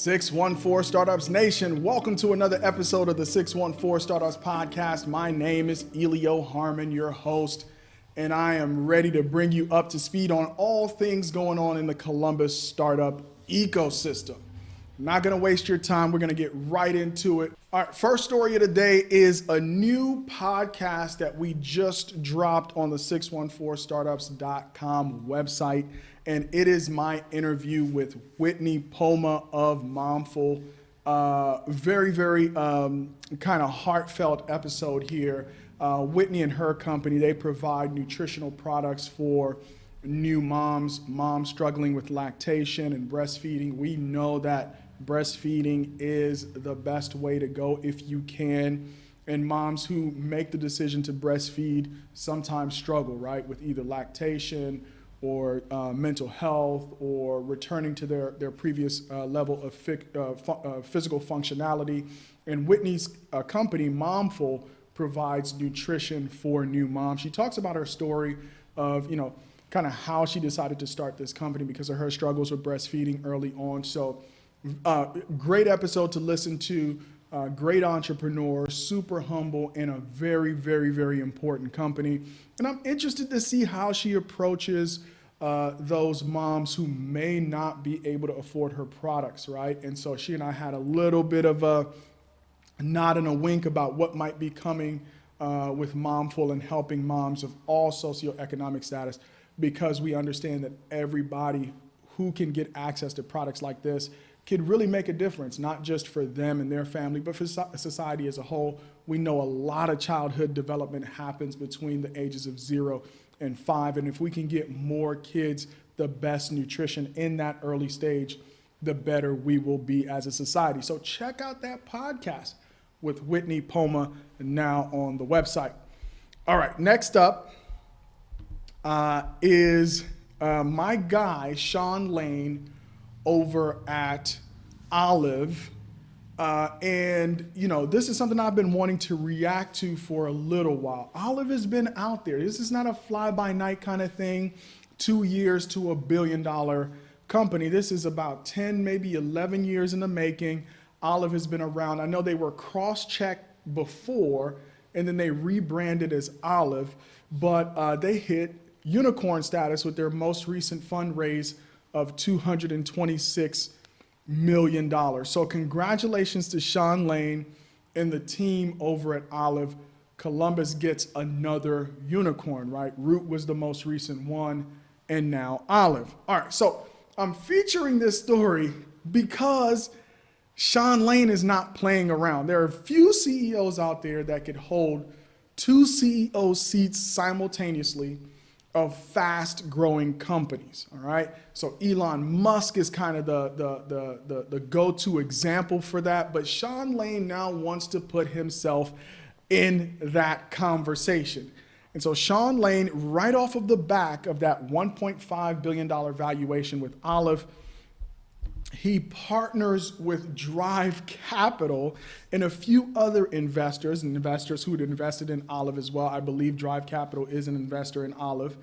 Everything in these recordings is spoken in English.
614 Startups Nation, welcome to another episode of the 614 Startups Podcast. My name is Elio Harmon, your host, and I am ready to bring you up to speed on all things going on in the Columbus startup ecosystem. I'm not going to waste your time. We're going to get right into it. All right, first story of the day is a new podcast that we just dropped on the 614startups.com website. And it is my interview with Whitney Poma of Momful. Very kind of heartfelt episode here. Whitney and her company, they provide nutritional products for new moms struggling with lactation and breastfeeding. We know that breastfeeding is the best way to go if you can. And moms who make the decision to breastfeed sometimes struggle, right, with either lactation or mental health, or returning to their previous level of physical functionality. And Whitney's company, Momful, provides nutrition for new moms. She talks about her story of, kind of how she decided to start this company because of her struggles with breastfeeding early on. So great episode to listen to, great entrepreneur, super humble, and a very important company. And I'm interested to see how she approaches those moms who may not be able to afford her products, right? And so she and I had a little bit of a nod and a wink about what might be coming with Momful and helping moms of all socioeconomic status, because we understand that everybody who can get access to products like this could really make a difference, not just for them and their family, but for society as a whole. We know a lot of childhood development happens between the ages of 0 and 5. And if we can get more kids the best nutrition in that early stage, the better we will be as a society. So check out that podcast with Whitney Poma now on the website. All right, next up is my guy, Sean Lane, over at Olive. This is something I've been wanting to react to for a little while. Olive has been out there. This is not a fly-by-night kind of thing, 2 years to $1 billion company. This is about 10, maybe 11 years in the making. Olive has been around. I know they were cross-checked before, and then they rebranded as Olive, but they hit unicorn status with their most recent fundraise of $226 million. So congratulations to Sean Lane and the team over at Olive. Columbus gets another unicorn, right? Root was the most recent one, and now Olive. All right, so I'm featuring this story because Sean Lane is not playing around. There are few CEOs out there that could hold 2 CEO seats simultaneously of fast-growing companies, all right? So Elon Musk is kind of the go-to example for that, but Sean Lane now wants to put himself in that conversation. And so Sean Lane, right off of the back of that $1.5 billion valuation with Olive, he partners with Drive Capital and a few other investors who had invested in Olive as well. I believe Drive Capital is an investor in Olive,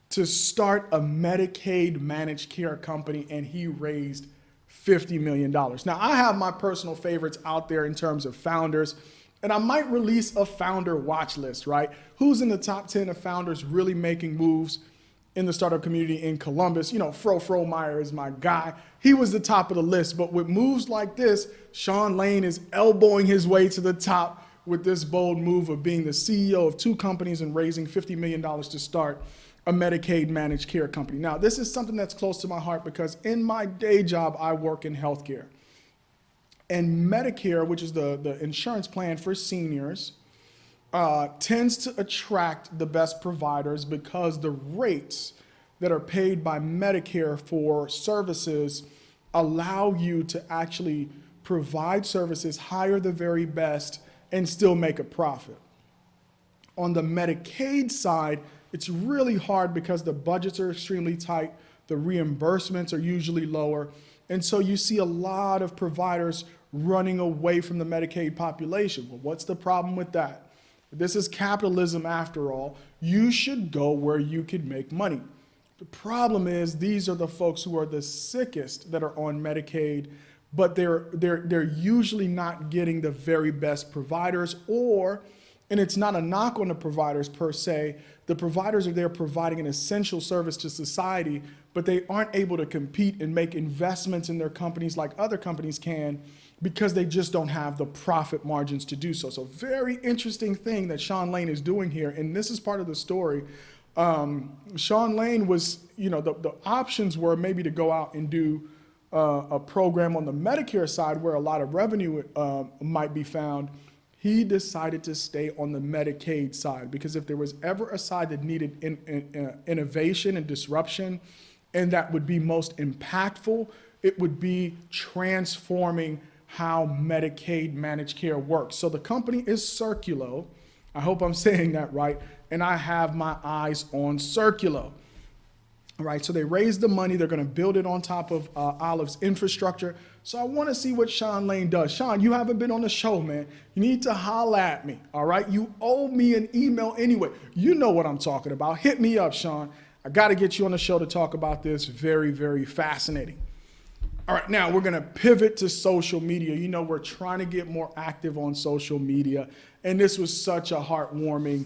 to start a Medicaid managed care company, and he raised $50 million. Now, I have my personal favorites out there in terms of founders, and I might release a founder watch list, right? Who's in the top 10 of founders really making moves in the startup community in Columbus? Fromeyer is my guy. He was the top of the list, but with moves like this, Sean Lane is elbowing his way to the top with this bold move of being the CEO of 2 companies and raising $50 million to start a Medicaid managed care company. Now, this is something that's close to my heart because in my day job, I work in healthcare. And Medicare, which is the insurance plan for seniors, tends to attract the best providers because the rates that are paid by Medicare for services allow you to actually provide services, hire the very best, and still make a profit. On the Medicaid side, it's really hard because the budgets are extremely tight, the reimbursements are usually lower, and so you see a lot of providers running away from the Medicaid population. Well, what's the problem with that? This is capitalism after all. You should go where you can make money. The problem is these are the folks who are the sickest that are on Medicaid, but they're usually not getting the very best providers, and it's not a knock on the providers per se. The providers are there providing an essential service to society, but they aren't able to compete and make investments in their companies like other companies can because they just don't have the profit margins to do so. So very interesting thing that Sean Lane is doing here, and this is part of the story. Sean Lane was, the options were maybe to go out and do a program on the Medicare side where a lot of revenue might be found. He decided to stay on the Medicaid side because if there was ever a side that needed innovation and disruption and that would be most impactful, it would be transforming how Medicaid managed care works. So the company is Circulo. I hope I'm saying that right. And I have my eyes on Circulo. All right, so they raised the money. They're going to build it on top of Olive's infrastructure. So I want to see what Sean Lane does. Sean, you haven't been on the show, man. You need to holla at me, all right? You owe me an email anyway. You know what I'm talking about. Hit me up, Sean. I got to get you on the show to talk about this. Very, very fascinating. All right, now we're going to pivot to social media. We're trying to get more active on social media, and this was such a heartwarming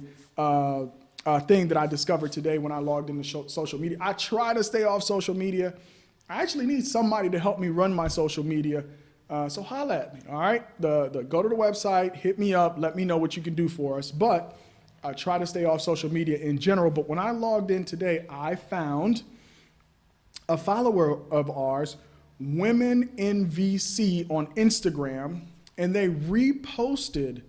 thing that I discovered today when I logged into social media. I try to stay off social media. I actually need somebody to help me run my social media. So holla at me, all right? Go to the website, hit me up, let me know what you can do for us. But I try to stay off social media in general. But when I logged in today, I found a follower of ours, Women in VC on Instagram, and they reposted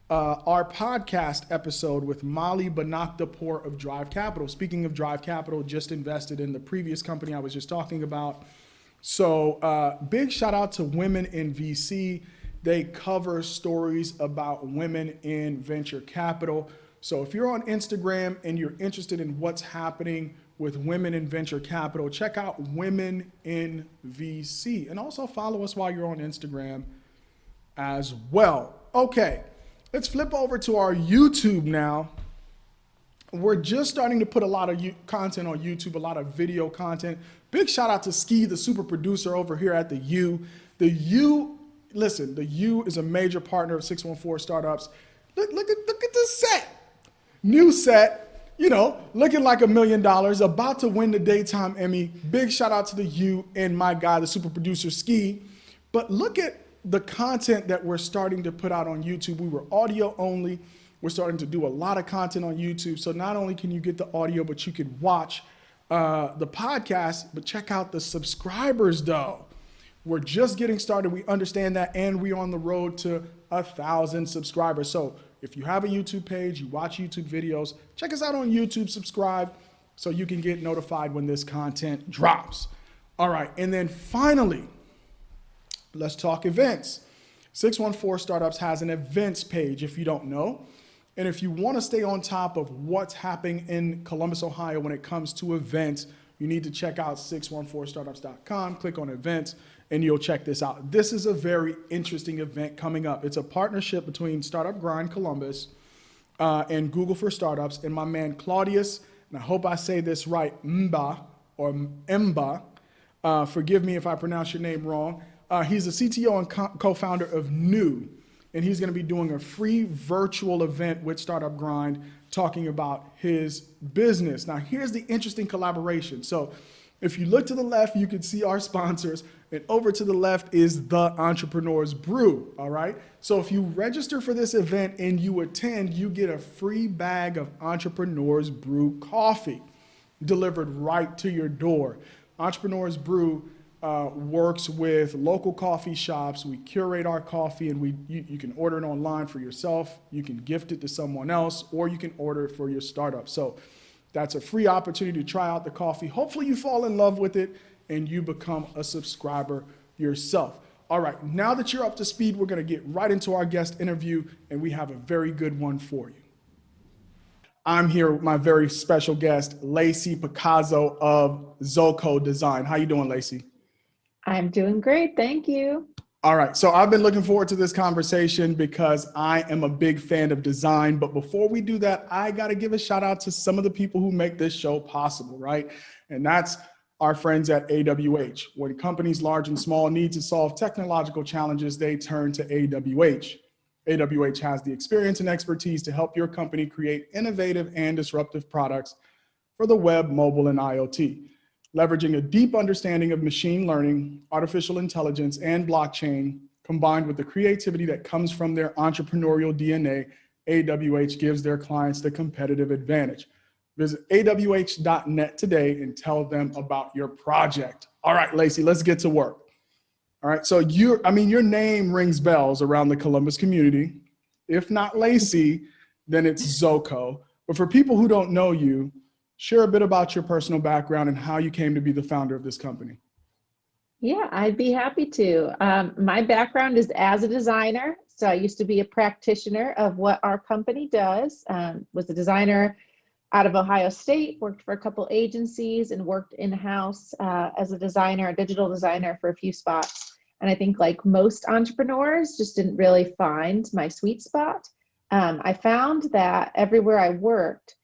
our podcast episode with Molly Banakdapur of Drive Capital. Speaking of Drive Capital, just invested in the previous company I was just talking about. So big shout out to Women in VC. They cover stories about women in venture capital. So if you're on Instagram and you're interested in what's happening with women in venture capital, check out Women in VC. And also follow us while you're on Instagram as well. Okay. Let's flip over to our YouTube now. We're just starting to put a lot of content on YouTube, a lot of video content. Big shout out to Ski, the super producer over here at the U. The U is a major partner of 614 Startups. Look at this set. New set, looking like $1 million, about to win the Daytime Emmy. Big shout out to the U and my guy, the super producer Ski. But look at the content that we're starting to put out on YouTube. We were audio only. We're starting to do a lot of content on YouTube. So not only can you get the audio, but you can watch the podcast, but check out the subscribers though. We're just getting started. We understand that, and we're on the road to 1,000 subscribers. So if you have a YouTube page, you watch YouTube videos, check us out on YouTube, subscribe so you can get notified when this content drops. All right, and then finally, let's talk events. 614 Startups has an events page if you don't know. And if you want to stay on top of what's happening in Columbus, Ohio when it comes to events, you need to check out 614startups.com, click on events, and you'll check this out. This is a very interesting event coming up. It's a partnership between Startup Grind Columbus and Google for Startups, and my man Claudius, and I hope I say this right, Mba, forgive me if I pronounce your name wrong. He's the CTO and co-founder of New, and he's going to be doing a free virtual event with Startup Grind talking about his business. Now, here's the interesting collaboration. So if you look to the left, you can see our sponsors, and over to the left is the Entrepreneur's Brew, all right? So if you register for this event and you attend, you get a free bag of Entrepreneur's Brew coffee delivered right to your door. Entrepreneur's Brew works with local coffee shops. We curate our coffee, and you can order it online for yourself. You can gift it to someone else, or you can order it for your startup. So that's a free opportunity to try out the coffee. Hopefully you fall in love with it and you become a subscriber yourself. All right, now that you're up to speed, we're going to get right into our guest interview, and we have a very good one for you. I'm here with my very special guest, Lacey Picazo of ZoCo Design. How you doing, Lacey? I'm doing great, thank you. All right, so I've been looking forward to this conversation because I am a big fan of design. But before we do that, I got to give a shout out to some of the people who make this show possible, right? And that's our friends at AWH. When companies large and small need to solve technological challenges, they turn to AWH. AWH has the experience and expertise to help your company create innovative and disruptive products for the web, mobile, and IoT. Leveraging a deep understanding of machine learning, artificial intelligence, and blockchain, combined with the creativity that comes from their entrepreneurial DNA, AWH gives their clients the competitive advantage. Visit awh.net today and tell them about your project. All right, Lacey, let's get to work. All right, so your name rings bells around the Columbus community. If not Lacey, then it's ZoCo. But for people who don't know you, share a bit about your personal background and how you came to be the founder of this company. Yeah, I'd be happy to. My background is as a designer. So I used to be a practitioner of what our company does. Was a designer out of Ohio State, worked for a couple agencies and worked in-house as a designer, a digital designer for a few spots. And I think like most entrepreneurs, just didn't really find my sweet spot. I found that everywhere I worked,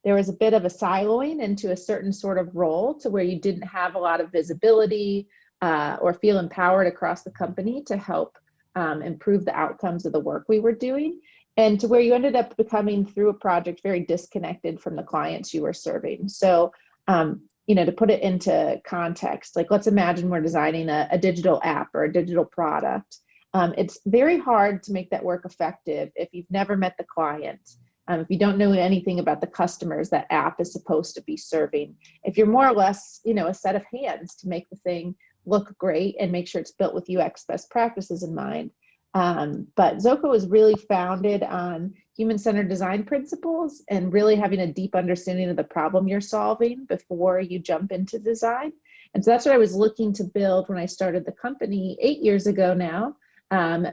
there was a bit of a siloing into a certain sort of role to where you didn't have a lot of visibility or feel empowered across the company to help improve the outcomes of the work we were doing. And to where you ended up becoming, through a project, very disconnected from the clients you were serving. So, to put it into context, like let's imagine we're designing a digital app or a digital product. It's very hard to make that work effective if you've never met the client. If you don't know anything about the customers that app is supposed to be serving, if you're more or less, a set of hands to make the thing look great and make sure it's built with UX best practices in mind. But ZoCo is really founded on human-centered design principles and really having a deep understanding of the problem you're solving before you jump into design. And so that's what I was looking to build when I started the company 8 years ago now.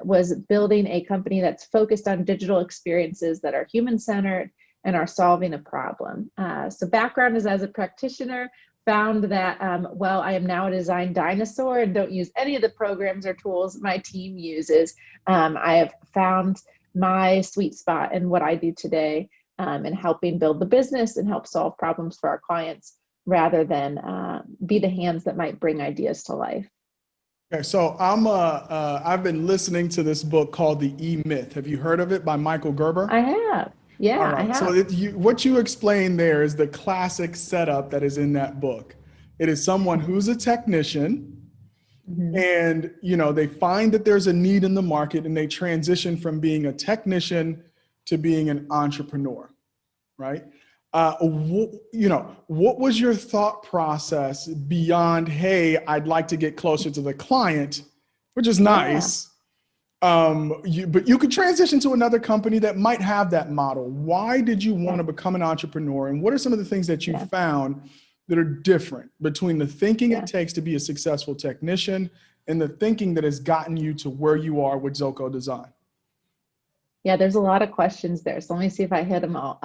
Was building a company that's focused on digital experiences that are human-centered and are solving a problem. So background is as a practitioner, found that, I am now a design dinosaur and don't use any of the programs or tools my team uses. I have found my sweet spot in what I do today in helping build the business and help solve problems for our clients rather than be the hands that might bring ideas to life. Okay, so I've been listening to this book called The E-Myth. Have you heard of it, by Michael Gerber? I have. Yeah, All I right. So have. what you explained there is the classic setup that is in that book. It is someone who's a technician, Mhm. and they find that there's a need in the market, and they transition from being a technician to being an entrepreneur, right? What was your thought process beyond, hey, I'd like to get closer to the client, which is Yeah. nice. But you could transition to another company that might have that model. Why did you want to become an entrepreneur? And what are some of the things that you Yeah. found that are different between the thinking it Yeah. takes to be a successful technician and the thinking that has gotten you to where you are with ZoCo Design? Yeah, there's a lot of questions there. So let me see if I hit them all.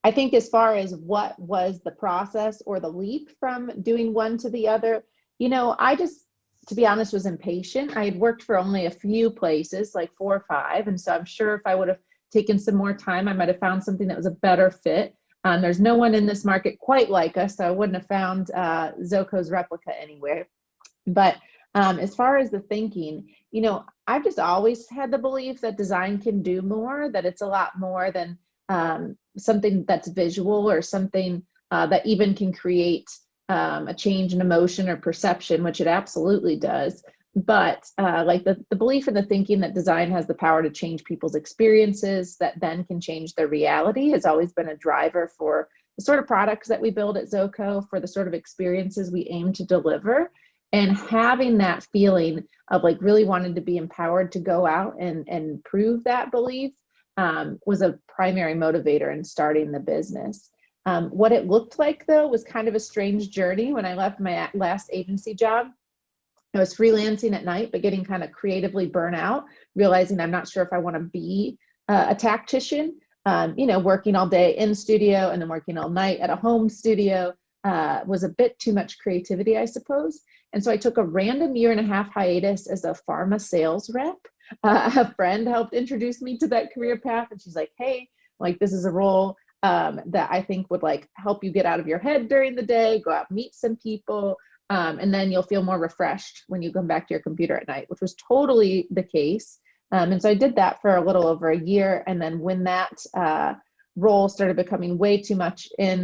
I think as far as what was the process or the leap from doing one to the other, I just, to be honest, was impatient. I had worked for only a few places, like 4 or 5. And so I'm sure if I would have taken some more time, I might have found something that was a better fit. There's no one in this market quite like us, so I wouldn't have found ZoCo's replica anywhere. But as far as the thinking, I've just always had the belief that design can do more, that it's a lot more than something that's visual or something that even can create a change in emotion or perception, which it absolutely does. But like the belief and the thinking that design has the power to change people's experiences that then can change their reality has always been a driver for the sort of products that we build at ZoCo, for the sort of experiences we aim to deliver. And having that feeling of like really wanting to be empowered to go out and prove that belief was a primary motivator in starting the business. What it looked like, though, was kind of a strange journey. When I left my last agency job, I was freelancing at night, but getting kind of creatively burnt out, realizing I'm not sure if I want to be a tactician, working all day in studio and then working all night at a home studio was a bit too much creativity, I suppose. And so I took a random 1.5-year hiatus as a pharma sales rep. A friend helped introduce me to that career path. And she's like, hey, like this is a role that I think would like help you get out of your head during the day, go out, meet some people, and then you'll feel more refreshed when you come back to your computer at night, which was totally the case. And so I did that for a little over a year. And then when that role started becoming way too much in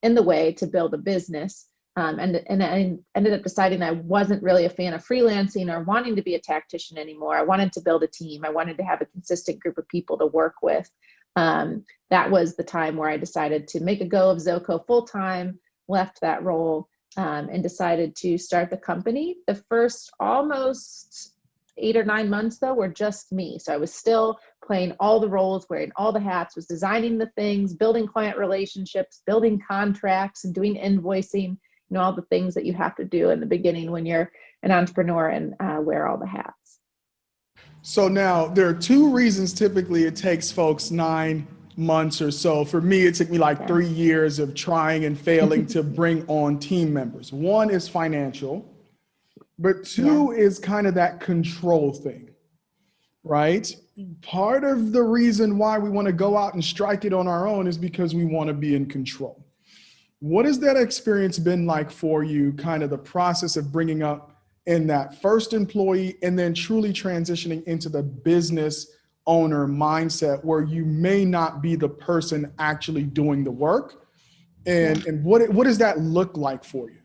the way to build a business, and I ended up deciding I wasn't really a fan of freelancing or wanting to be a tactician anymore. I wanted to build a team. I wanted to have a consistent group of people to work with. That was the time where I decided to make a go of ZoCo full time, left that role, and decided to start the company. The first almost 8 or 9 months, though, were just me. So I was still playing all the roles, wearing all the hats, was designing the things, building client relationships, building contracts, and doing invoicing, all the things that you have to do in the beginning when you're an entrepreneur and wear all the hats. So now there are two reasons typically it takes folks 9 months or so. For me, it took me like 3 years of trying and failing to bring on team members. One is financial, but two is kind of that control thing, right? Part of the reason why we want to go out and strike it on our own is because we want to be in control. What has that experience been like for you, kind of the process of bringing up in that first employee and then truly transitioning into the business owner mindset where you may not be the person actually doing the work? And what does that look like for you?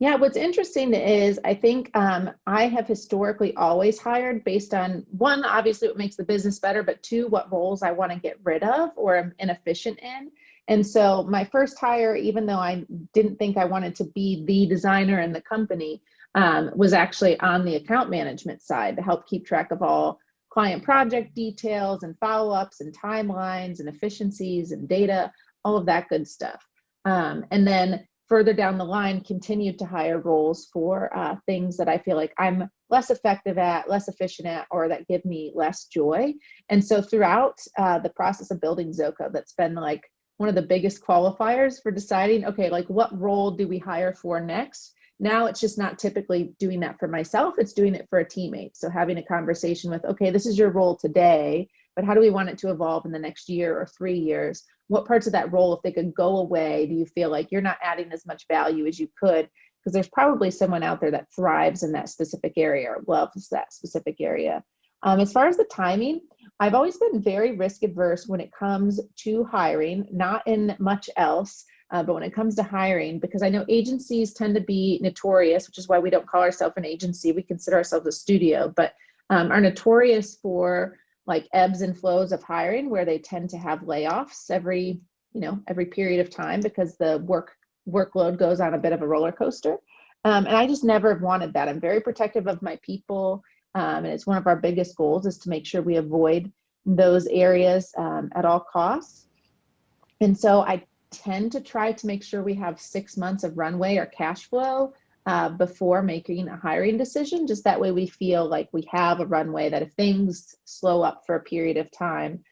Yeah, what's interesting is I think I have historically always hired based on, one, obviously what makes the business better, but two, what roles I want to get rid of or am inefficient in. And so my first hire, even though I didn't think I wanted to be the designer in the company, was actually on the account management side to help keep track of all client project details and follow-ups and timelines and efficiencies and data, all of that good stuff. And then further down the line, continued to hire roles for things that I feel like I'm less effective at, less efficient at, or that give me less joy. And so throughout the process of building ZoCo, that's been like one of the biggest qualifiers for deciding, okay, like what role do we hire for next? Now it's just not typically doing that for myself, it's doing it for a teammate. So having a conversation with, okay, this is your role today, but how do we want it to evolve in the next year or 3 years? What parts of that role, if they could go away, do you feel like you're not adding as much value as you could? Because there's probably someone out there that thrives in that specific area or loves that specific area. As far as the timing, I've always been very risk adverse when it comes to hiring, not in much else, but when it comes to hiring, because I know agencies tend to be notorious, which is why we don't call ourselves an agency. We consider ourselves a studio, but are notorious for like ebbs and flows of hiring where they tend to have layoffs every period of time because the workload goes on a bit of a roller coaster. And I just never wanted that. I'm very protective of my people. And it's one of our biggest goals is to make sure we avoid those areas at all costs. And so I tend to try to make sure we have 6 months of runway or cash flow before making a hiring decision. Just that way we feel like we have a runway that if things slow up for a period of time,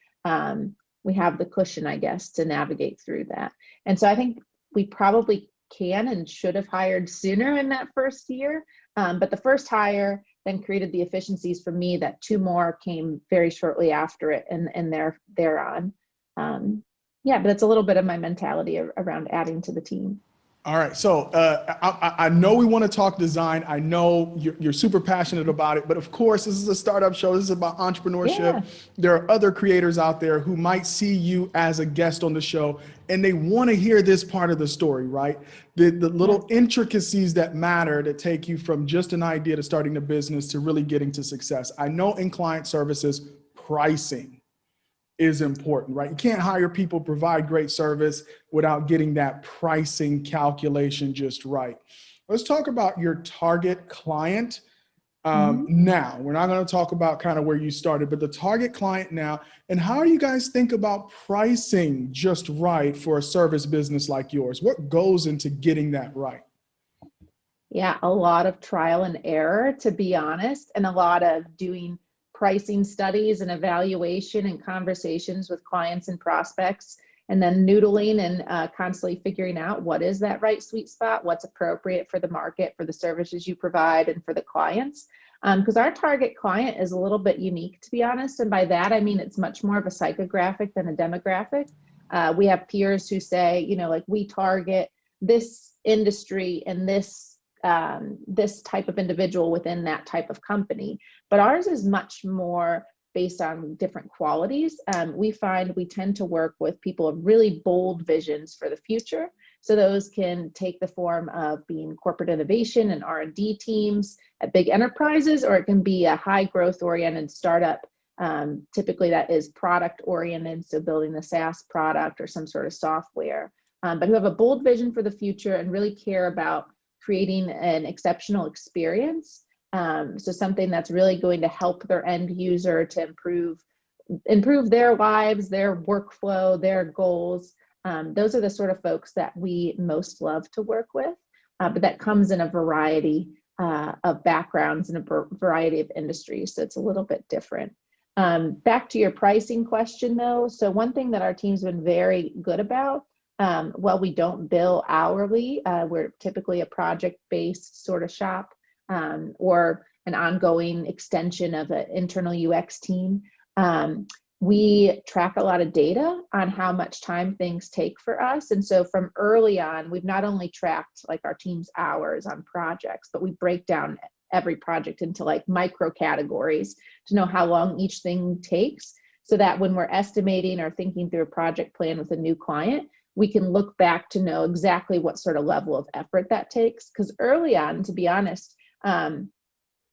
we have the cushion, I guess, to navigate through that. And so I think we probably can and should have hired sooner in that first year. But the first hire then created the efficiencies for me that 2 more came very shortly after it and thereon. But it's a little bit of my mentality around adding to the team. All right, so I know we want to talk design. I know you're super passionate about it, but of course, this is a startup show. This is about entrepreneurship. Yeah. There are other creators out there who might see you as a guest on the show, and they want to hear this part of the story, right? The little intricacies that matter to take you from just an idea to starting a business to really getting to success. I know in client services, pricing is important, right? You can't hire people, provide great service without getting that pricing calculation just right. Let's talk about your target client now. We're not going to talk about kind of where you started, but the target client now, and how do you guys think about pricing just right for a service business like yours? What goes into getting that right? Yeah, a lot of trial and error, to be honest, and a lot of doing pricing studies and evaluation and conversations with clients and prospects, and then noodling and constantly figuring out what is that right sweet spot, what's appropriate for the market, for the services you provide, and for the clients. Because our target client is a little bit unique, to be honest. And by that, I mean it's much more of a psychographic than a demographic. We have peers who say, like we target this industry and this type of individual within that type of company. But ours is much more based on different qualities. We find we tend to work with people of really bold visions for the future. So those can take the form of being corporate innovation and R&D teams at big enterprises, or it can be a high growth oriented startup. Typically that is product oriented, so building a SaaS product or some sort of software, but who have a bold vision for the future and really care about creating an exceptional experience. So something that's really going to help their end user to improve their lives, their workflow, their goals. Those are the sort of folks that we most love to work with, but that comes in a variety of backgrounds and a variety of industries, so it's a little bit different. Back to your pricing question though, so one thing that our team's been very good about, while we don't bill hourly, we're typically a project-based sort of shop, or an ongoing extension of an internal UX team. We track a lot of data on how much time things take for us. And so from early on, we've not only tracked like our team's hours on projects, but we break down every project into like micro categories to know how long each thing takes, so that when we're estimating or thinking through a project plan with a new client, we can look back to know exactly what sort of level of effort that takes. Because early on, to be honest,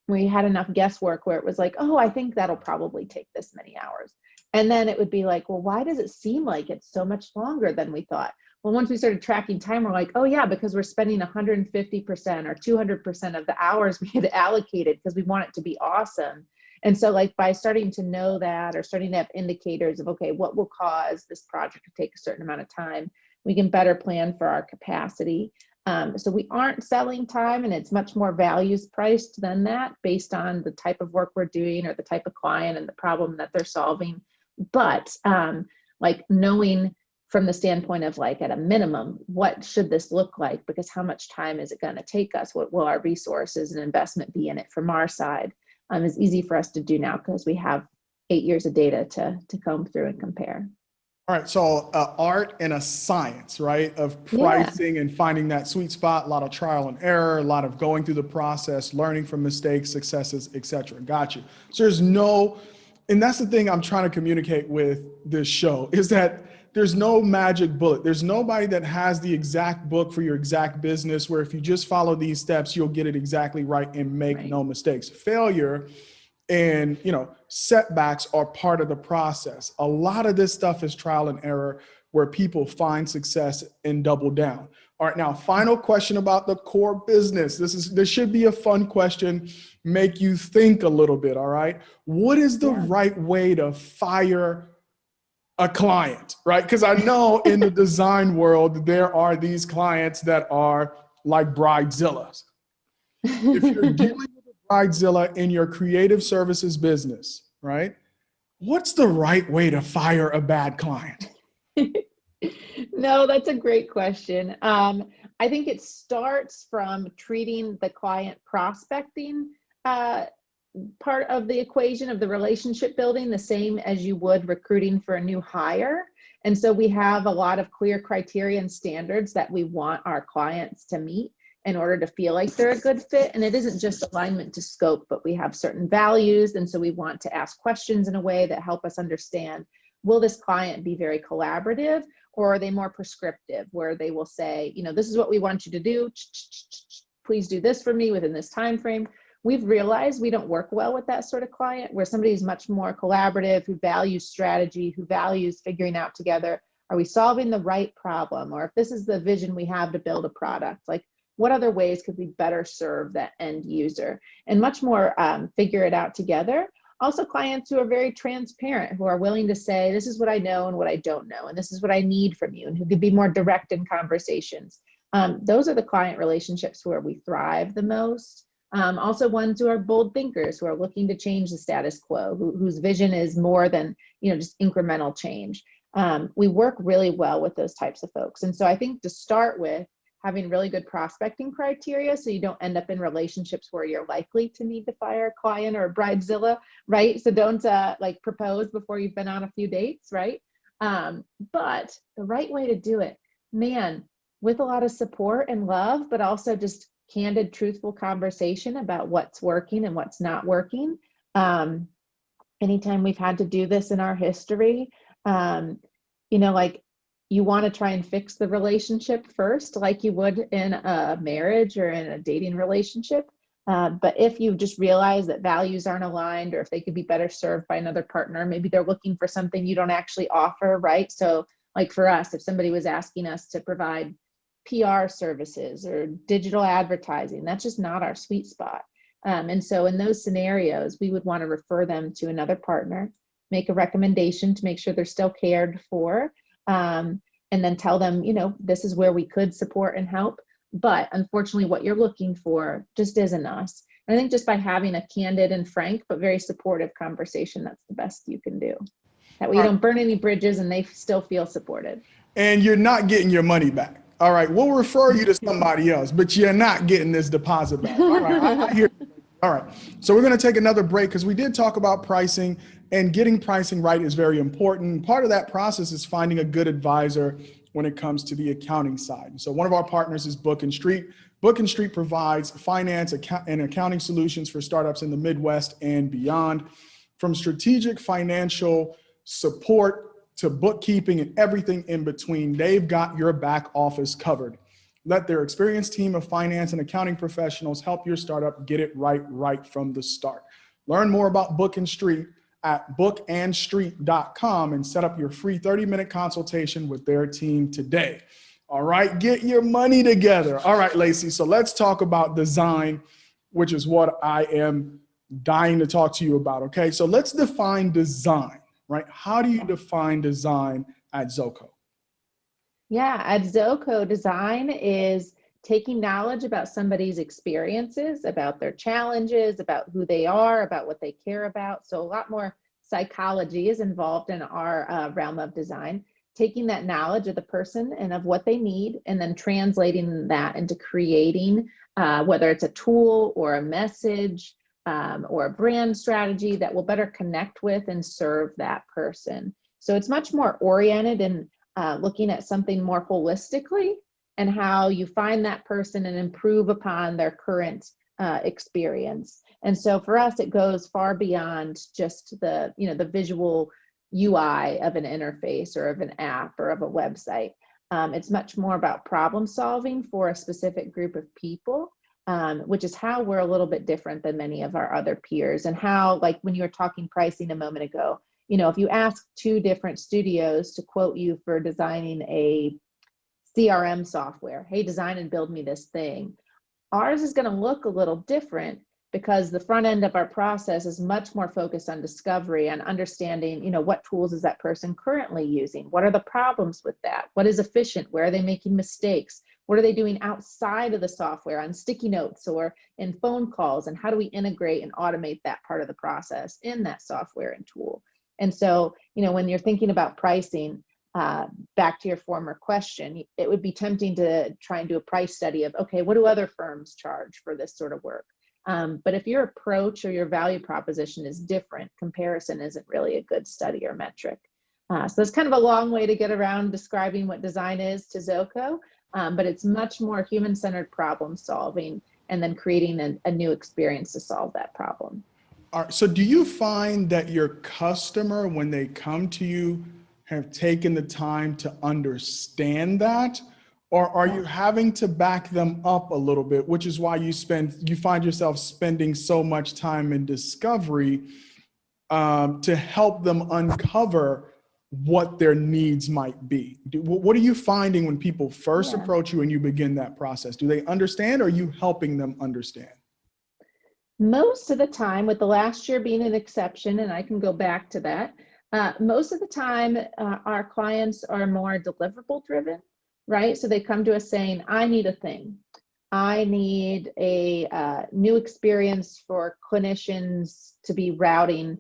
we had enough guesswork where it was like, oh, I think that'll probably take this many hours. And then it would be like, well, why does it seem like it's so much longer than we thought? Well, once we started tracking time, we're like, oh yeah, because we're spending 150% or 200% of the hours we had allocated because we want it to be awesome. And so like by starting to know that, or starting to have indicators of, okay, what will cause this project to take a certain amount of time, we can better plan for our capacity. So we aren't selling time, and it's much more values priced than that, based on the type of work we're doing or the type of client and the problem that they're solving. But like knowing from the standpoint of like at a minimum, what should this look like? Because how much time is it going to take us? What will our resources and investment be in it from our side? Is easy for us to do now because we have 8 years of data to comb through and compare. All right, so art and a science, right, of pricing and finding that sweet spot, a lot of trial and error, a lot of going through the process, learning from mistakes, successes, etc. Got you. So there's no, and that's the thing I'm trying to communicate with this show, is that there's no magic bullet. There's nobody that has the exact book for your exact business where if you just follow these steps, you'll get it exactly right and make no mistakes. Failure and setbacks are part of the process. A lot of this stuff is trial and error where people find success and double down. All right, now final question about the core business. This should be a fun question, make you think a little bit. All right, what is the right way to fire a client, right? Because I know in the design world there are these clients that are like bridezillas. If you're dealing with a bridezilla in your creative services business, right? What's the right way to fire a bad client? No, that's a great question. I think it starts from treating the client prospecting part of the equation of the relationship building the same as you would recruiting for a new hire. And so we have a lot of clear criteria and standards that we want our clients to meet in order to feel like they're a good fit. And it isn't just alignment to scope, but we have certain values. And so we want to ask questions in a way that help us understand, will this client be very collaborative, or are they more prescriptive, where they will say, this is what we want you to do. Please do this for me within this time frame. We've realized we don't work well with that sort of client, where somebody is much more collaborative, who values strategy, who values figuring out together, are we solving the right problem? Or if this is the vision we have to build a product, like what other ways could we better serve that end user? And much more figure it out together. Also clients who are very transparent, who are willing to say, this is what I know and what I don't know, and this is what I need from you, and who could be more direct in conversations. Those are the client relationships where we thrive the most. Also ones who are bold thinkers, who are looking to change the status quo, whose vision is more than just incremental change. We work really well with those types of folks. And so I think to start with, having really good prospecting criteria, so you don't end up in relationships where you're likely to need to fire a client or a bridezilla, right? So don't like propose before you've been on a few dates, right? But the right way to do it, man, with a lot of support and love, but also just candid, truthful conversation about what's working and what's not working. Anytime we've had to do this in our history, like you want to try and fix the relationship first, like you would in a marriage or in a dating relationship. But if you just realize that values aren't aligned, or if they could be better served by another partner, maybe they're looking for something you don't actually offer, right? So like for us, if somebody was asking us to provide PR services or digital advertising, that's just not our sweet spot. And so in those scenarios, we would want to refer them to another partner, make a recommendation to make sure they're still cared for, and then tell them, this is where we could support and help. But unfortunately, what you're looking for just isn't us. And I think just by having a candid and frank, but very supportive conversation, that's the best you can do. That way you don't burn any bridges and they still feel supported. And you're not getting your money back. All right, we'll refer you to somebody else, but you're not getting this deposit back. All right, I hear. All right, so we're going to take another break because we did talk about pricing, and getting pricing right is very important. Part of that process is finding a good advisor when it comes to the accounting side. So one of our partners is Book and Street. Book and Street provides finance and accounting solutions for startups in the Midwest and beyond. From strategic financial support to bookkeeping and everything in between, they've got your back office covered. Let their experienced team of finance and accounting professionals help your startup get it right from the start. Learn more about Book and Street at bookandstreet.com and set up your free 30-minute consultation with their team today. All right, get your money together. All right, Lacey, so let's talk about design, which is what I am dying to talk to you about, okay? So let's define design, right? How do you define design at ZoCo? Yeah, at ZoCo, design is taking knowledge about somebody's experiences, about their challenges, about who they are, about what they care about. So a lot more psychology is involved in our realm of design, taking that knowledge of the person and of what they need, and then translating that into creating, whether it's a tool or a message or a brand strategy that will better connect with and serve that person. So it's much more oriented in looking at something more holistically and how you find that person and improve upon their current experience. And so for us, it goes far beyond just the visual UI of an interface or of an app or of a website. It's much more about problem solving for a specific group of people, which is how we're a little bit different than many of our other peers. And how, like when you were talking pricing a moment ago, if you ask two different studios to quote you for designing a CRM software, hey, design and build me this thing, ours is going to look a little different because the front end of our process is much more focused on discovery and understanding, what tools is that person currently using? What are the problems with that? What is efficient? Where are they making mistakes? What are they doing outside of the software on sticky notes or in phone calls? And how do we integrate and automate that part of the process in that software and tool? And so, when you're thinking about pricing, back to your former question, it would be tempting to try and do a price study of, okay, what do other firms charge for this sort of work? But if your approach or your value proposition is different, comparison isn't really a good study or metric. So it's kind of a long way to get around describing what design is to ZoCo, but it's much more human-centered problem solving and then creating a new experience to solve that problem. All right, so do you find that your customer, when they come to you, have taken the time to understand that? Or are you having to back them up a little bit, which is why you find yourself spending so much time in discovery to help them uncover what their needs might be? What are you finding when people first approach you and you begin that process? Do they understand, or are you helping them understand? Most of the time, with the last year being an exception, and I can go back to that, most of the time our clients are more deliverable driven, right? So they come to us saying, I need a thing. I need a new experience for clinicians to be routing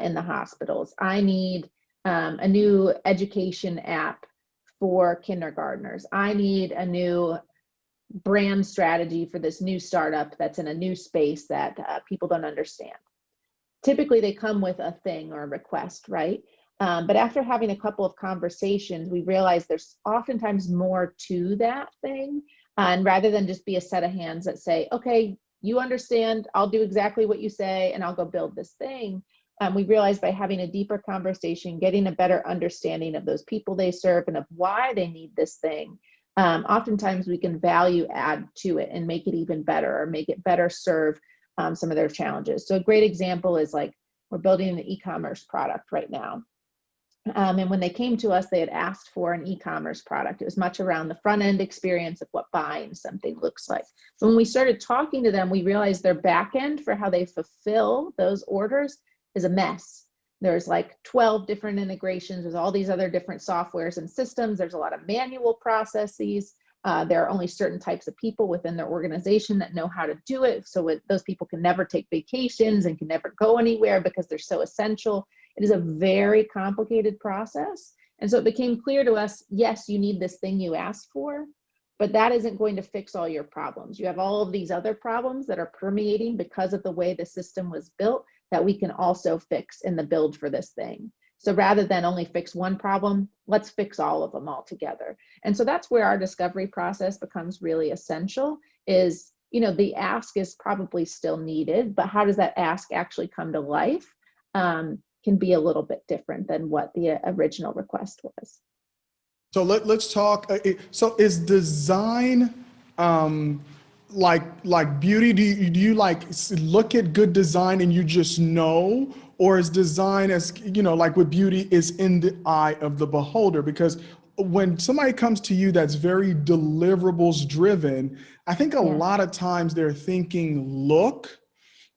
in the hospitals. I need a new education app for kindergartners. I need a new brand strategy for this new startup that's in a new space that people don't understand. Typically, they come with a thing or a request, right? But after having a couple of conversations, we realized there's oftentimes more to that thing. And rather than just be a set of hands that say, okay, you understand, I'll do exactly what you say, and I'll go build this thing. We realized by having a deeper conversation, getting a better understanding of those people they serve and of why they need this thing, oftentimes we can value add to it and make it even better, or make it better serve some of their challenges. So a great example is like, we're building an e-commerce product right now. And when they came to us, they had asked for an e-commerce product. It was much around the front end experience of what buying something looks like. So when we started talking to them, we realized their back end for how they fulfill those orders is a mess. There's like 12 different integrations with all these other different softwares and systems. There's a lot of manual processes. There are only certain types of people within their organization that know how to do it. So those people can never take vacations and can never go anywhere because they're so essential. It is a very complicated process. And so it became clear to us, yes, you need this thing you asked for, but that isn't going to fix all your problems. You have all of these other problems that are permeating because of the way the system was built that we can also fix in the build for this thing. So rather than only fix one problem, let's fix all of them all together. And so that's where our discovery process becomes really essential is, you know, the ask is probably still needed, but how does that ask actually come to life? Can be a little bit different than what the original request was. So let's talk. So is design like beauty? Do you like look at good design and you just know, or is design, as you know, like with beauty, is in the eye of the beholder? Because when somebody comes to you that's very deliverables driven, I think a lot of times they're thinking look.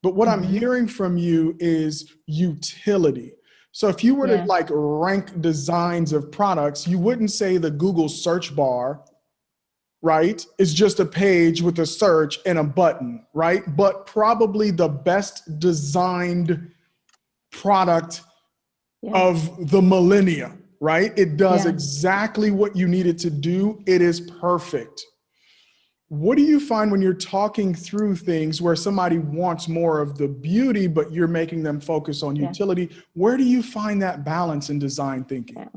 But what I'm hearing from you is utility. So if you were to like rank designs of products, you wouldn't say the Google search bar, right, is just a page with a search and a button, right? But probably the best designed product of the millennia, right? It does exactly what you need it to do. It is perfect. What do you find when you're talking through things where somebody wants more of the beauty, but you're making them focus on utility? Where do you find that balance in design thinking?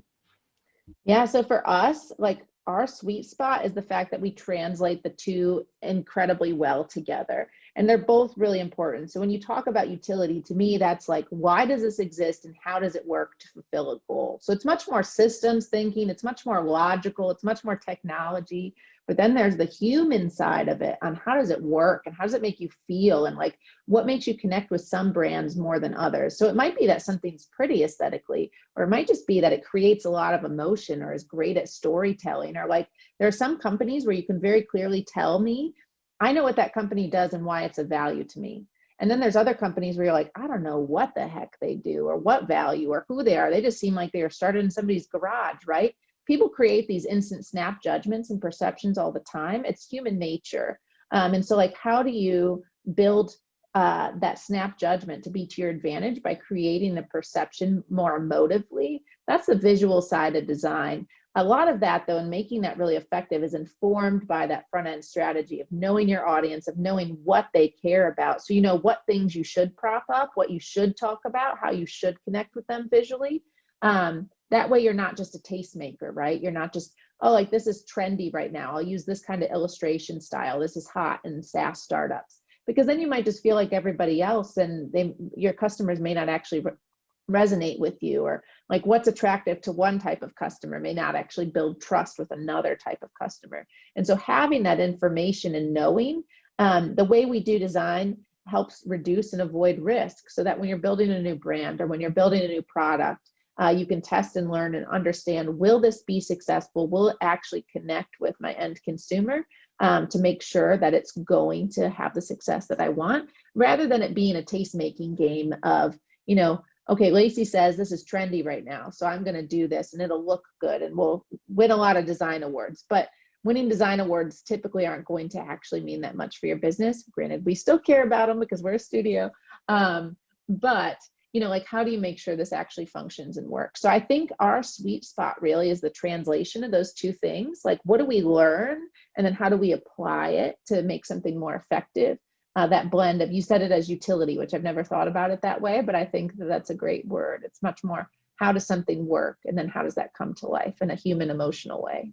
Yeah, so for us, like our sweet spot is the fact that we translate the two incredibly well together. And they're both really important. So when you talk about utility, to me, that's like, why does this exist and how does it work to fulfill a goal? So it's much more systems thinking, it's much more logical, it's much more technology. But then there's the human side of it on how does it work and how does it make you feel and like what makes you connect with some brands more than others. So it might be that something's pretty aesthetically, or it might just be that it creates a lot of emotion or is great at storytelling, or like there are some companies where you can very clearly tell me, I know what that company does and why it's of value to me. And then there's other companies where you're like, I don't know what the heck they do or what value or who they are. They just seem like they are started in somebody's garage, right? People create these instant snap judgments and perceptions all the time. It's human nature. And so like, how do you build that snap judgment to be to your advantage by creating the perception more emotively? That's the visual side of design. A lot of that though, and making that really effective is informed by that front end strategy of knowing your audience, of knowing what they care about. So you know what things you should prop up, what you should talk about, how you should connect with them visually. That way you're not just a tastemaker, right? You're not just, oh, like this is trendy right now. I'll use this kind of illustration style. This is hot in SaaS startups. Because then you might just feel like everybody else and your customers may not actually resonate with you, or like what's attractive to one type of customer may not actually build trust with another type of customer. And so having that information and knowing the way we do design helps reduce and avoid risk, so that when you're building a new brand or when you're building a new product, you can test and learn and understand, will this be successful? Will it actually connect with my end consumer to make sure that it's going to have the success that I want, rather than it being a taste-making game of, you know, okay, Lacey says this is trendy right now, so I'm going to do this and it'll look good and we'll win a lot of design awards. But winning design awards typically aren't going to actually mean that much for your business. Granted, we still care about them because we're a studio, but you know, like how do you make sure this actually functions and works? So I think our sweet spot really is the translation of those two things. Like, what do we learn? And then how do we apply it to make something more effective? That blend of, you said it as utility, which I've never thought about it that way, but I think that that's a great word. It's much more, how does something work? And then how does that come to life in a human emotional way?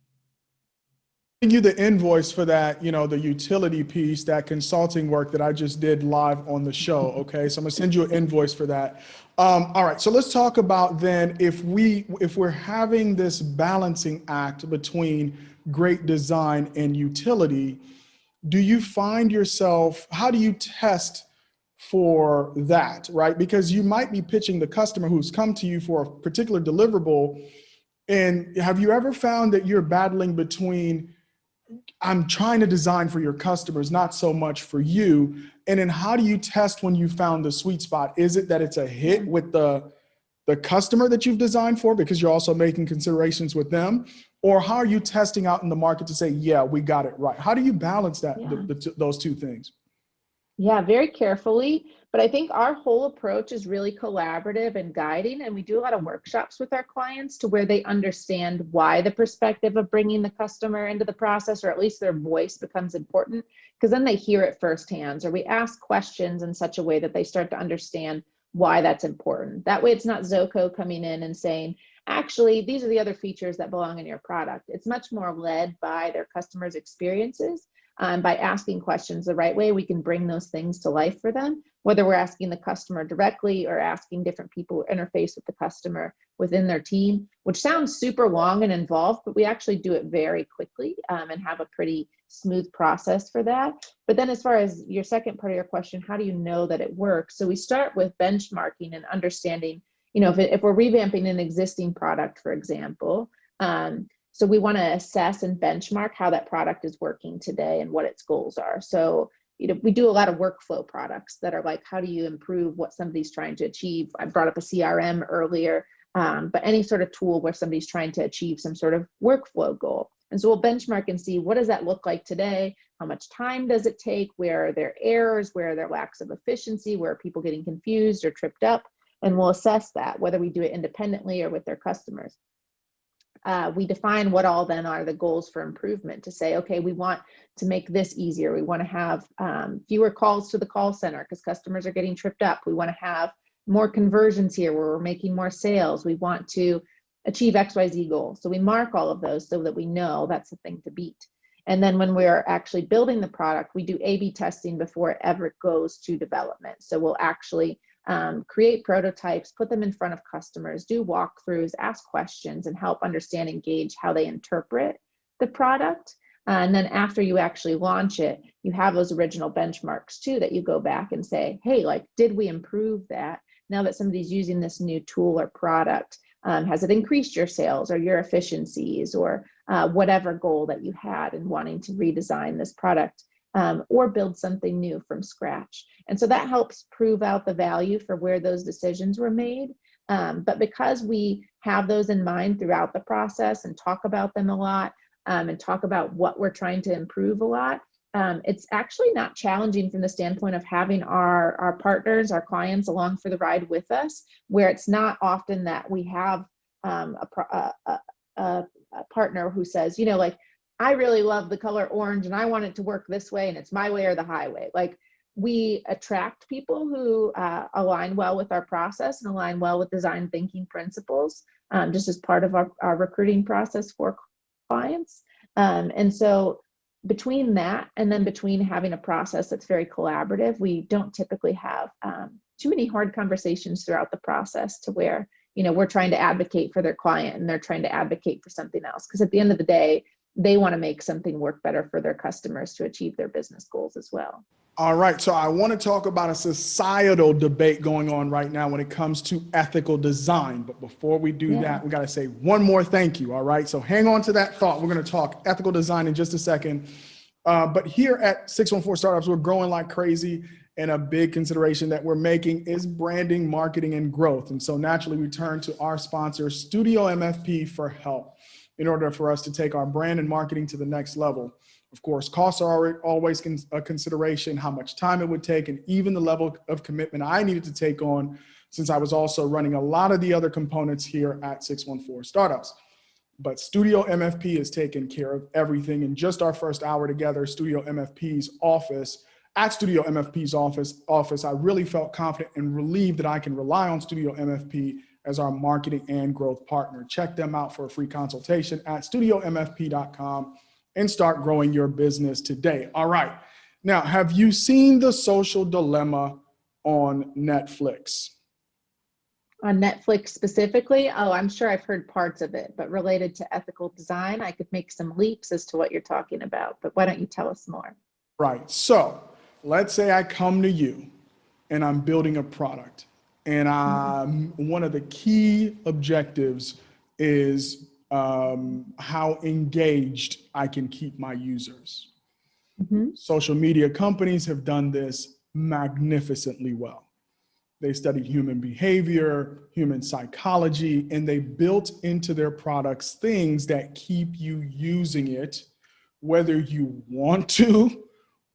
You the invoice for that, the utility piece, that consulting work that I just did live on the show. Okay, so I'm gonna send you an invoice for that. All right, so let's talk about then if we're having this balancing act between great design and utility, do you find yourself, how do you test for that, right? Because you might be pitching the customer who's come to you for a particular deliverable, and have you ever found that you're battling between, I'm trying to design for your customers, not so much for you. And then how do you test when you found the sweet spot? Is it that it's a hit with the customer that you've designed for because you're also making considerations with them? Or how are you testing out in the market to say, yeah, we got it right? How do you balance that, Yeah. those two things? Yeah, very carefully. But I think our whole approach is really collaborative and guiding. And we do a lot of workshops with our clients to where they understand why the perspective of bringing the customer into the process, or at least their voice, becomes important, because then they hear it firsthand. Or we ask questions in such a way that they start to understand why that's important. That way, it's not ZoCo coming in and saying, actually, these are the other features that belong in your product. It's much more led by their customers' experiences. By asking questions the right way, we can bring those things to life for them, whether we're asking the customer directly or asking different people who interface with the customer within their team, which sounds super long and involved, but we actually do it very quickly and have a pretty smooth process for that. But then as far as your second part of your question, how do you know that it works? So we start with benchmarking and understanding, if we're revamping an existing product, for example, so we want to assess and benchmark how that product is working today and what its goals are. So, we do a lot of workflow products that are like, how do you improve what somebody's trying to achieve? I brought up a CRM earlier, but any sort of tool where somebody's trying to achieve some sort of workflow goal. And so we'll benchmark and see, what does that look like today? How much time does it take? Where are there errors? Where are there lacks of efficiency? Where are people getting confused or tripped up? And we'll assess that, whether we do it independently or with their customers. We define what all then are the goals for improvement, to say, okay, we want to make this easier. We want to have fewer calls to the call center because customers are getting tripped up. We want to have more conversions here where we're making more sales. We want to achieve XYZ goals. So we mark all of those so that we know that's the thing to beat. And then when we're actually building the product, we do A/B testing before it ever goes to development. So we'll actually create prototypes, put them in front of customers, do walkthroughs, ask questions, and help understand and gauge how they interpret the product. And then after you actually launch it, you have those original benchmarks too, that you go back and say, hey, did we improve that? Now that somebody's using this new tool or product, has it increased your sales or your efficiencies or whatever goal that you had in wanting to redesign this product? Or build something new from scratch. And so that helps prove out the value for where those decisions were made. But because we have those in mind throughout the process and talk about them a lot and talk about what we're trying to improve a lot, it's actually not challenging from the standpoint of having our partners, our clients along for the ride with us, where it's not often that we have a partner who says, I really love the color orange and I want it to work this way and it's my way or the highway. We attract people who align well with our process and align well with design thinking principles, just as part of our recruiting process for clients. And so between that and then between having a process that's very collaborative, we don't typically have too many hard conversations throughout the process to where, we're trying to advocate for their client and they're trying to advocate for something else. Because at the end of the day, they want to make something work better for their customers to achieve their business goals as well. All right, so I want to talk about a societal debate going on right now when it comes to ethical design. But before we do that, we got to say one more thank you. All right, so hang on to that thought. We're going to talk ethical design in just a second. But here at 614 Startups, we're growing like crazy. And a big consideration that we're making is branding, marketing, and growth. And so naturally, we turn to our sponsor, Studio MFP, for help in order for us to take our brand and marketing to the next level. Of course, costs are always a consideration, how much time it would take, and even the level of commitment I needed to take on, since I was also running a lot of the other components here at 614 Startups. But Studio MFP has taken care of everything. In just our first hour together, at Studio MFP's office, I really felt confident and relieved that I can rely on Studio MFP as our marketing and growth partner. Check them out for a free consultation at studiomfp.com and start growing your business today. All right. Now, have you seen The Social Dilemma on Netflix? On Netflix specifically? Oh, I'm sure I've heard parts of it, but related to ethical design, I could make some leaps as to what you're talking about. But why don't you tell us more? Right. So let's say I come to you and I'm building a product. And one of the key objectives is how engaged I can keep my users. Mm-hmm. Social media companies have done this magnificently well. They studied human behavior, human psychology, and they built into their products things that keep you using it, whether you want to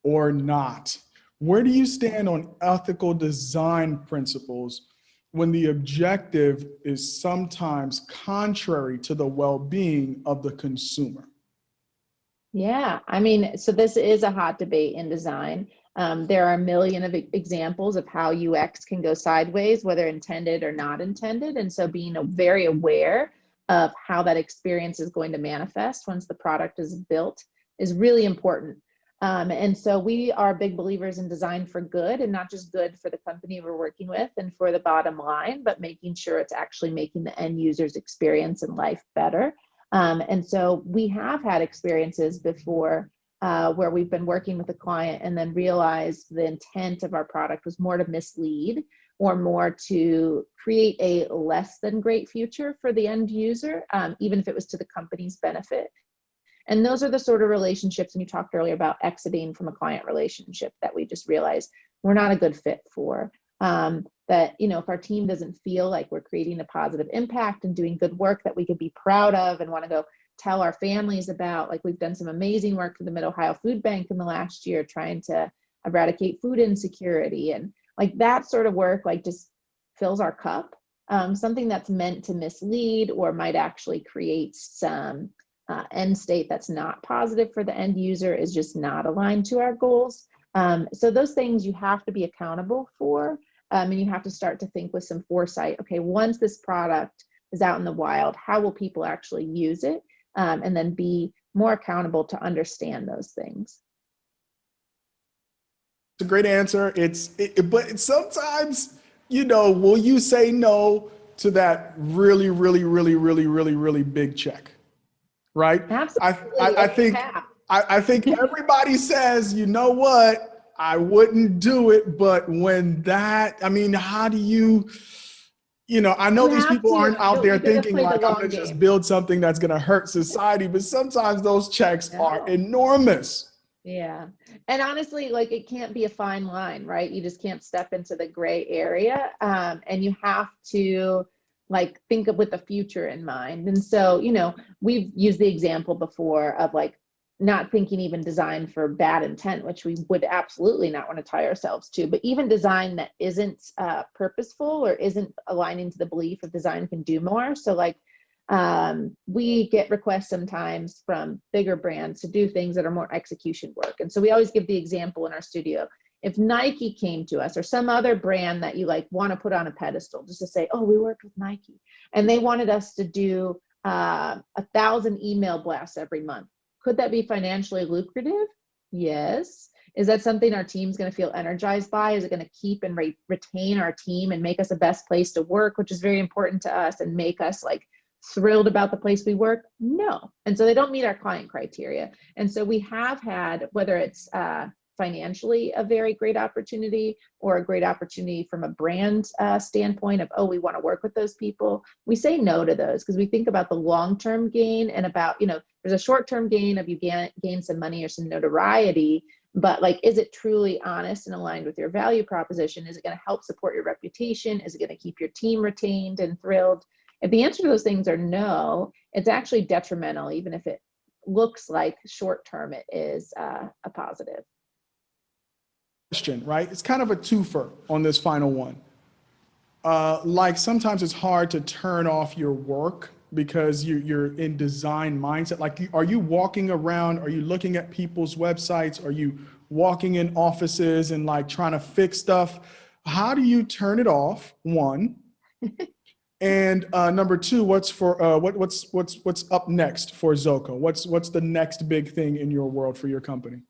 or not. Where do you stand on ethical design principles when the objective is sometimes contrary to the well-being of the consumer? Yeah, I mean, so this is a hot debate in design. There are a million of examples of how UX can go sideways, whether intended or not intended. And so being very aware of how that experience is going to manifest once the product is built is really important. And so we are big believers in design for good, and not just good for the company we're working with and for the bottom line, but making sure it's actually making the end user's experience and life better. And so we have had experiences before where we've been working with a client and then realized the intent of our product was more to mislead or more to create a less than great future for the end user, even if it was to the company's benefit. And those are the sort of relationships, and you talked earlier about exiting from a client relationship that we just realized we're not a good fit for. That, if our team doesn't feel like we're creating a positive impact and doing good work that we could be proud of and want to go tell our families about, like we've done some amazing work for the Mid-Ohio Food Bank in the last year, trying to eradicate food insecurity. And like that sort of work, like just fills our cup. Something that's meant to mislead or might actually create some end state that's not positive for the end user is just not aligned to our goals. So those things you have to be accountable for. And you have to start to think with some foresight, okay, once this product is out in the wild, how will people actually use it? And then be more accountable to understand those things. It's a great answer. But sometimes, will you say no to that really, really, really, really, really, really big check? Right? Absolutely. I think everybody says, you know what? I wouldn't do it, but how do you, I know these people aren't out there thinking like, I'm going to just build something that's going to hurt society, but sometimes those checks are enormous. Yeah. And honestly, like it can't be a fine line, right? You just can't step into the gray area. And you have to like think of with the future in mind. And so, we've used the example before of like not thinking even design for bad intent, which we would absolutely not want to tie ourselves to, but even design that isn't purposeful or isn't aligning to the belief of design can do more. So like we get requests sometimes from bigger brands to do things that are more execution work. And so we always give the example in our studio. If Nike came to us or some other brand that you like want to put on a pedestal, just to say, oh, we worked with Nike, and they wanted us to do 1,000 email blasts every month. Could that be financially lucrative? Yes. Is that something our team's going to feel energized by? Is it going to keep and retain our team and make us the best place to work, which is very important to us, and make us like thrilled about the place we work? No. And so they don't meet our client criteria. And so we have had, whether it's financially a very great opportunity or a great opportunity from a brand standpoint of, oh, we want to work with those people, we say no to those because we think about the long-term gain and about, there's a short-term gain of you gain some money or some notoriety, but like, is it truly honest and aligned with your value proposition? Is it going to help support your reputation? Is it going to keep your team retained and thrilled? If the answer to those things are no, it's actually detrimental, even if it looks like short-term it is a positive. Question, right? It's kind of a twofer on this final one. Like sometimes it's hard to turn off your work because you're in design mindset. Like, are you walking around? Are you looking at people's websites? Are you walking in offices and like trying to fix stuff? How do you turn it off? One. And number two, what's up next for ZoCo? What's the next big thing in your world for your company?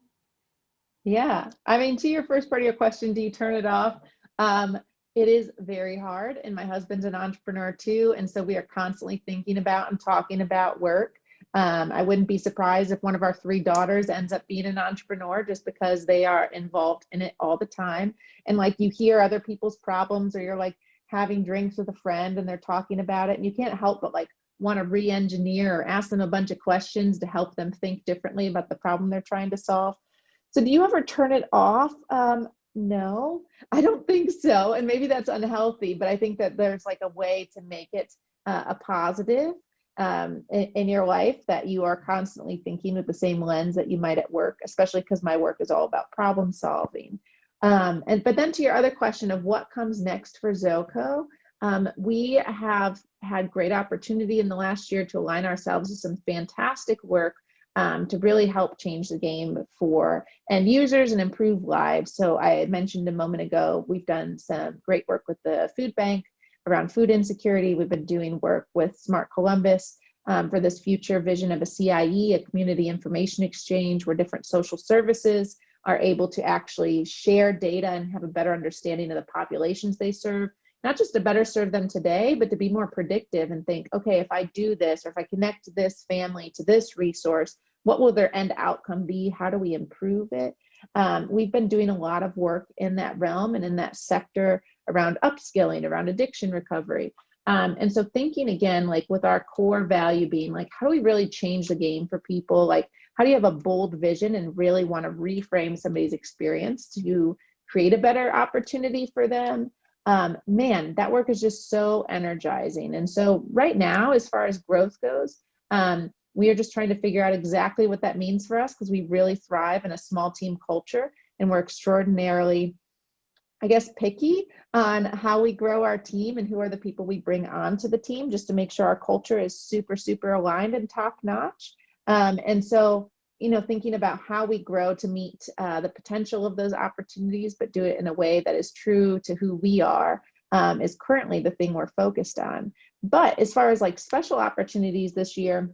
Yeah, I mean, to your first part of your question, do you turn it off? Um, it is very hard, and my husband's an entrepreneur too, and so we are constantly thinking about and talking about work. I wouldn't be surprised if one of our three daughters ends up being an entrepreneur just because they are involved in it all the time. And like you hear other people's problems, or you're like having drinks with a friend and they're talking about it, and you can't help but like want to re-engineer or ask them a bunch of questions to help them think differently about the problem they're trying to solve. So do you ever turn it off? No, I don't think so. And maybe that's unhealthy, but I think that there's like a way to make it a positive in your life, that you are constantly thinking with the same lens that you might at work, especially because my work is all about problem solving. But then to your other question of what comes next for ZoCo, we have had great opportunity in the last year to align ourselves with some fantastic work to really help change the game for end users and improve lives. So I mentioned a moment ago, we've done some great work with the food bank around food insecurity. We've been doing work with Smart Columbus for this future vision of a CIE, a community information exchange, where different social services are able to actually share data and have a better understanding of the populations they serve, not just to better serve them today, but to be more predictive and think, okay, if I do this, or if I connect this family to this resource, what will their end outcome be? How do we improve it? We've been doing a lot of work in that realm and in that sector around upskilling, around addiction recovery. And so thinking again, like with our core value being like, how do we really change the game for people? Like, how do you have a bold vision and really want to reframe somebody's experience to create a better opportunity for them? Man, that work is just so energizing. And so right now, as far as growth goes, we are just trying to figure out exactly what that means for us, because we really thrive in a small team culture, and we're extraordinarily, I guess, picky on how we grow our team and who are the people we bring onto the team, just to make sure our culture is super, super aligned and top notch. And so, thinking about how we grow to meet the potential of those opportunities, but do it in a way that is true to who we are, is currently the thing we're focused on. But as far as like special opportunities this year,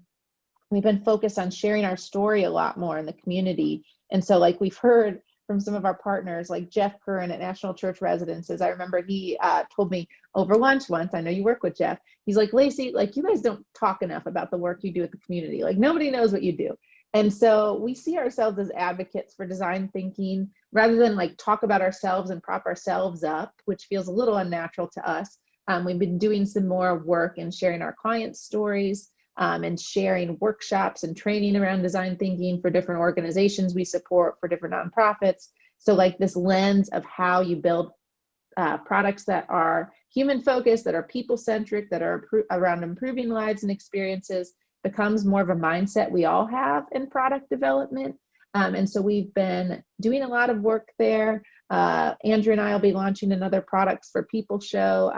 we've been focused on sharing our story a lot more in the community. And so like we've heard from some of our partners, like Jeff Curran at National Church Residences. I remember he told me over lunch once, I know you work with Jeff, he's like, Lacey, like you guys don't talk enough about the work you do at the community. Like nobody knows what you do. And so we see ourselves as advocates for design thinking, rather than like talk about ourselves and prop ourselves up, which feels a little unnatural to us. We've been doing some more work and sharing our clients' stories, and sharing workshops and training around design thinking for different organizations we support, for different nonprofits. So like this lens of how you build products that are human focused, that are people centric, that are around improving lives and experiences, becomes more of a mindset we all have in product development. And so we've been doing a lot of work there. Andrew and I will be launching another Products for People show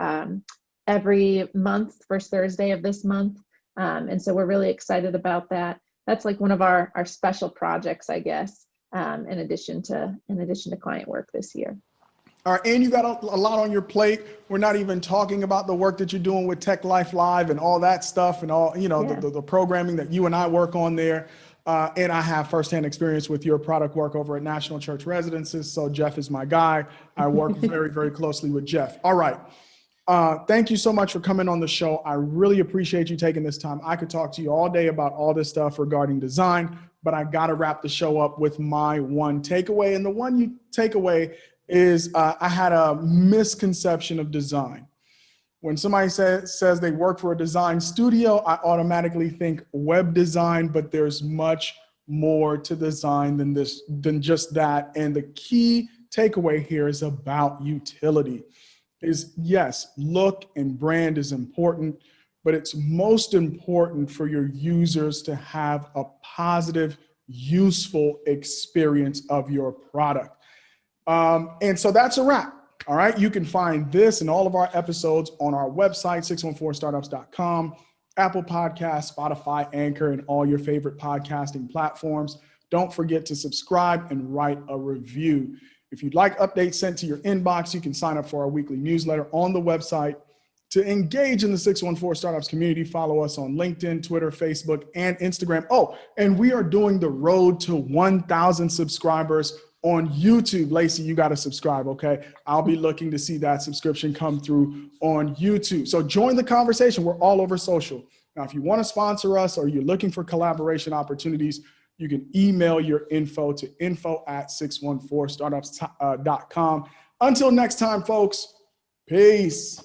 every month, first Thursday of this month. And so we're really excited about that. That's like one of our special projects, I guess, in addition to client work this year. All right, and you got a lot on your plate. We're not even talking about the work that you're doing with Tech Life Live and all that stuff, and all the programming that you and I work on there. And I have firsthand experience with your product work over at National Church Residences. So Jeff is my guy. I work very, very closely with Jeff. All right. Thank you so much for coming on the show. I really appreciate you taking this time. I could talk to you all day about all this stuff regarding design, but I got to wrap the show up with my one takeaway. And the one you take away is I had a misconception of design. When somebody says they work for a design studio, I automatically think web design, but there's much more to design than just that. And the key takeaway here is about utility. Is yes, look and brand is important, but it's most important for your users to have a positive, useful experience of your product. And so that's a wrap. All right. You can find this and all of our episodes on our website, 614startups.com, Apple Podcasts, Spotify, Anchor, and all your favorite podcasting platforms. Don't forget to subscribe and write a review. If you'd like updates sent to your inbox, you can sign up for our weekly newsletter on the website. To engage in the 614 Startups community, follow us on LinkedIn, Twitter, Facebook, and Instagram. Oh, and we are doing the road to 1,000 subscribers on YouTube. Lacey, you got to subscribe, okay? I'll be looking to see that subscription come through on YouTube. So join the conversation. We're all over social. Now, if you want to sponsor us or you're looking for collaboration opportunities, you can email your info to info@614startups.com. Until next time, folks, peace.